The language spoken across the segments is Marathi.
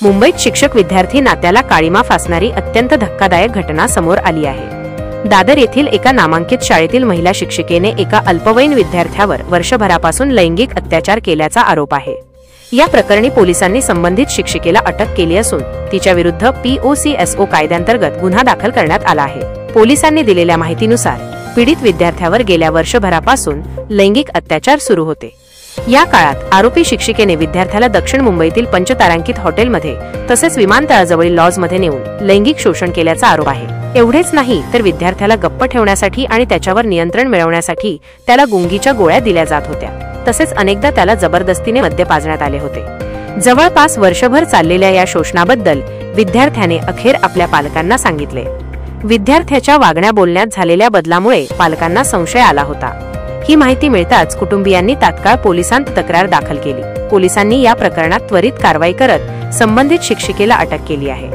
मुंबईत शिक्षक विद्यार्थी नात्याला काळीमा फासणारी अत्यंत धक्कादायक घटना समोर आली आहे। दादर येथील एका नामांकित शाळेतील महिला शिक्षिकेने एका अल्पवयीन विद्यार्थ्यावर वर्षभरापासून लैंगिक अत्याचार केल्याचा आरोप आहे। या प्रकरणी पोलिसांनी संबंधित शिक्षिकेला अटक केली असून तिच्या विरुद्ध POCSO कायद्याअंतर्गत गुन्हा दाखल करण्यात आला आहे। पोलिसांनी दिलेल्या माहितीनुसार पीडित विद्यार्थ्यावर गेल्या वर्षभरापासून लैंगिक अत्याचार सुरू होते। या काळात आरोपी शिक्षिकेने विद्यार्थ्याला दक्षिण मुंबईतील पंचतारांकित हॉटेलमध्ये तसेच विमानतळाजवळील लॉजमध्ये नेऊन लैंगिक शोषण केल्याचा आरोप आहे। एवढेच नाही तर विद्यार्थ्याला गप्प ठेवण्यासाठी आणि त्याच्यावर नियंत्रण मिळवण्यासाठी त्याला गुंगीच्या गोळ्या दिल्या जात होत्या। तसेच अनेकदा त्याला जबरदस्तीने मद्य पाजण्यात आले होते। जवळपास वर्षभर चाललेल्या या शोषणाबद्दल विद्यार्थ्याने अखेर आपल्या पालकांना सांगितले। विद्यार्थ्याच्या वागण्या बोलण्यात झालेल्या बदलामुळे पालकांना संशय आला होता। ही माहिती मिळताच कुटुंबियांनी तात्काळ पोलिसांत तक्रार दाखल केली। पोलिसांनी या प्रकरणात त्वरित कारवाई करत संबंधित शिक्षिकेला अटक केली आहे।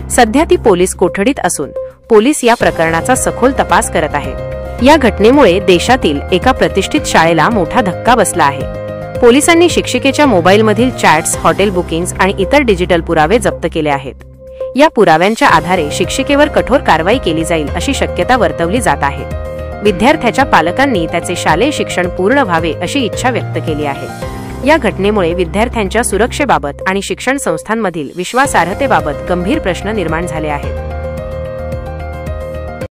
सध्या ती पोलीस कोठडीत असून पोलीस या प्रकरणाचा सखोल तपास करत आहेत। या घटनेमुळे देशातील एका प्रतिष्ठित शाळेला मोठा धक्का बसला आहे। पोलिसांनी शिक्षिकेच्या मोबाईलमधील चॅट्स, हॉटेल बुकिंग्स आणि इतर डिजिटल पुरावे जप्त केले आहेत। या पुराव्यांच्या आधारे शिक्षिकेवर कठोर कारवाई केली जाईल अशी शक्यता वर्तवली जात आहे। विद्यार्थ्याच्या पालकांनी त्याचे शालेय शिक्षण पूर्ण व्हावे अशी इच्छा व्यक्त केली आहे। या घटनेमुळे विद्यार्थ्यांच्या सुरक्षेबाबत आणि शिक्षण संस्थांमधील विश्वासार्हतेबाबत गंभीर प्रश्न निर्माण झाले आहेत।